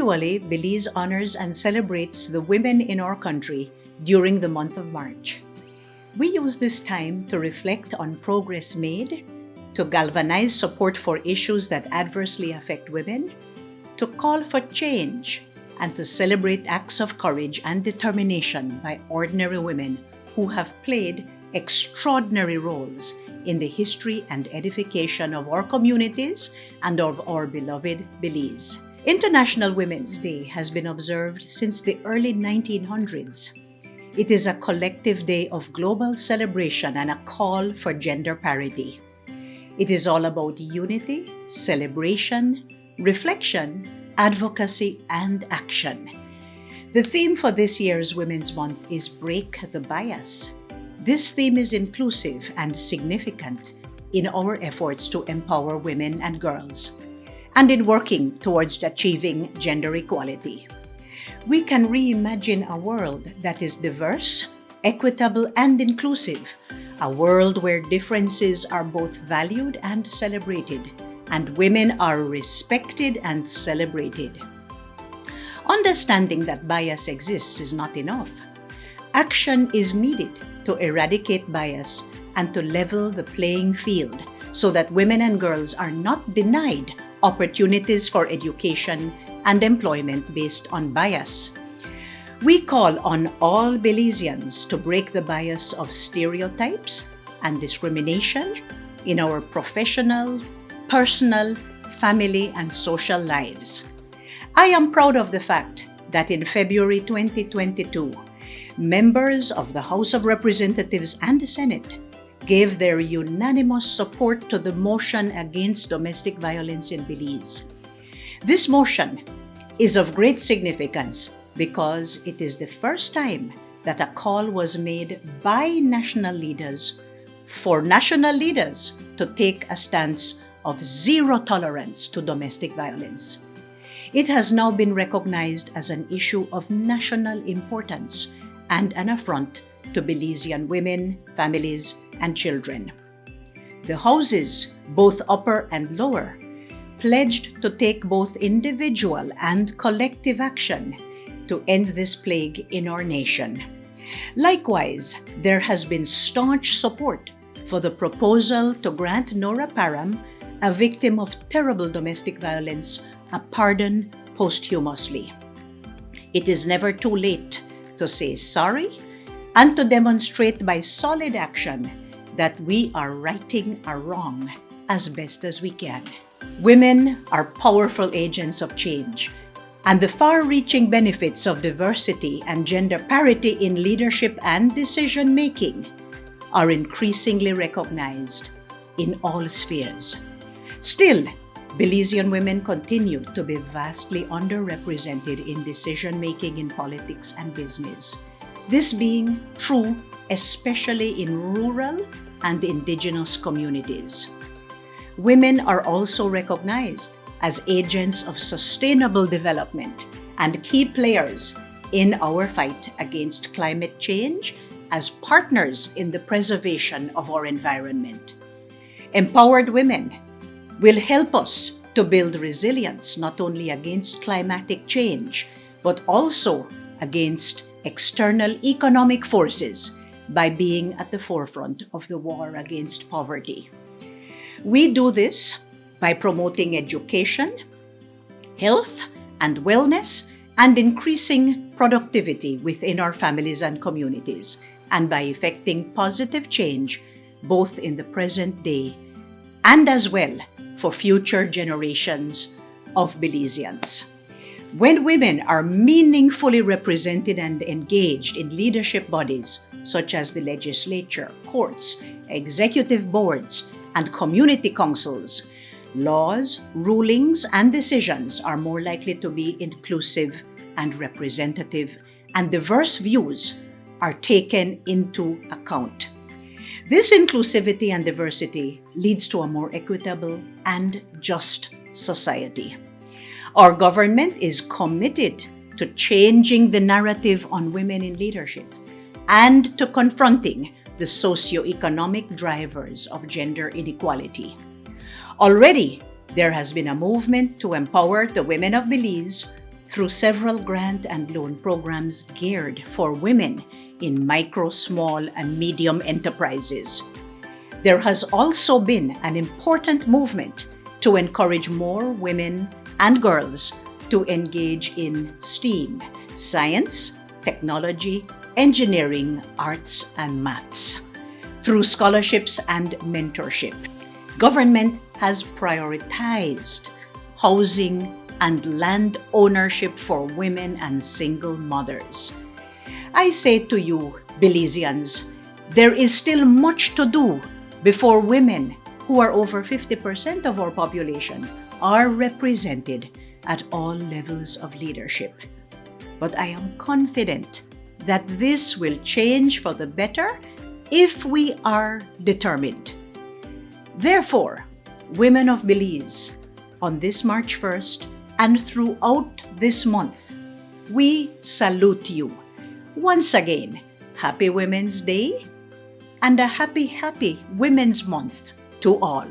Annually, Belize honors and celebrates the women in our country during the month of March. We use this time to reflect on progress made, to galvanize support for issues that adversely affect women, to call for change, and to celebrate acts of courage and determination by ordinary women who have played extraordinary roles in the history and edification of our communities and of our beloved Belize. International Women's Day has been observed since the early 1900s. It is a collective day of global celebration and a call for gender parity. It is all about unity, celebration, reflection, advocacy, and action. The theme for this year's Women's Month is Break the Bias. This theme is inclusive and significant in our efforts to empower women and girls, and in working towards achieving gender equality. We can reimagine a world that is diverse, equitable, and inclusive, a world where differences are both valued and celebrated, and women are respected and celebrated. Understanding that bias exists is not enough. Action is needed to eradicate bias and to level the playing field so that women and girls are not denied opportunities for education and employment based on bias. We call on all Belizeans to break the bias of stereotypes and discrimination in our professional, personal, family, and social lives. I am proud of the fact that in February 2022, members of the House of Representatives and the Senate gave their unanimous support to the motion against domestic violence in Belize. This motion is of great significance because it is the first time that a call was made by national leaders for national leaders to take a stance of zero tolerance to domestic violence. It has now been recognized as an issue of national importance and an affront to Belizean women, families, and children. The houses, both upper and lower, pledged to take both individual and collective action to end this plague in our nation. Likewise, there has been staunch support for the proposal to grant Nora Parham, a victim of terrible domestic violence, a pardon posthumously. It is never too late to say sorry and to demonstrate by solid action that we are righting a wrong as best as we can. Women are powerful agents of change, and the far-reaching benefits of diversity and gender parity in leadership and decision-making are increasingly recognized in all spheres. Still, Belizean women continue to be vastly underrepresented in decision-making in politics and business. This being true especially in rural and indigenous communities. Women are also recognized as agents of sustainable development and key players in our fight against climate change as partners in the preservation of our environment. Empowered women will help us to build resilience not only against climatic change, but also against external economic forces by being at the forefront of the war against poverty. We do this by promoting education, health, and wellness, and increasing productivity within our families and communities, and by effecting positive change both in the present day and as well for future generations of Belizeans. When women are meaningfully represented and engaged in leadership bodies such as the legislature, courts, executive boards, and community councils, laws, rulings, and decisions are more likely to be inclusive and representative, and diverse views are taken into account. This inclusivity and diversity leads to a more equitable and just society. Our government is committed to changing the narrative on women in leadership and to confronting the socio-economic drivers of gender inequality. Already, there has been a movement to empower the women of Belize through several grant and loan programs geared for women in micro, small, and medium enterprises. There has also been an important movement to encourage more women and girls to engage in STEAM, science, technology, engineering, arts, and maths. Through scholarships and mentorship, government has prioritized housing and land ownership for women and single mothers. I say to you, Belizeans, there is still much to do before women, who are over 50% of our population, are represented at all levels of leadership. But I am confident that this will change for the better if we are determined. Therefore, women of Belize, on this March 1st and throughout this month, we salute you. Once again, Happy Women's Day and a happy Women's Month to all.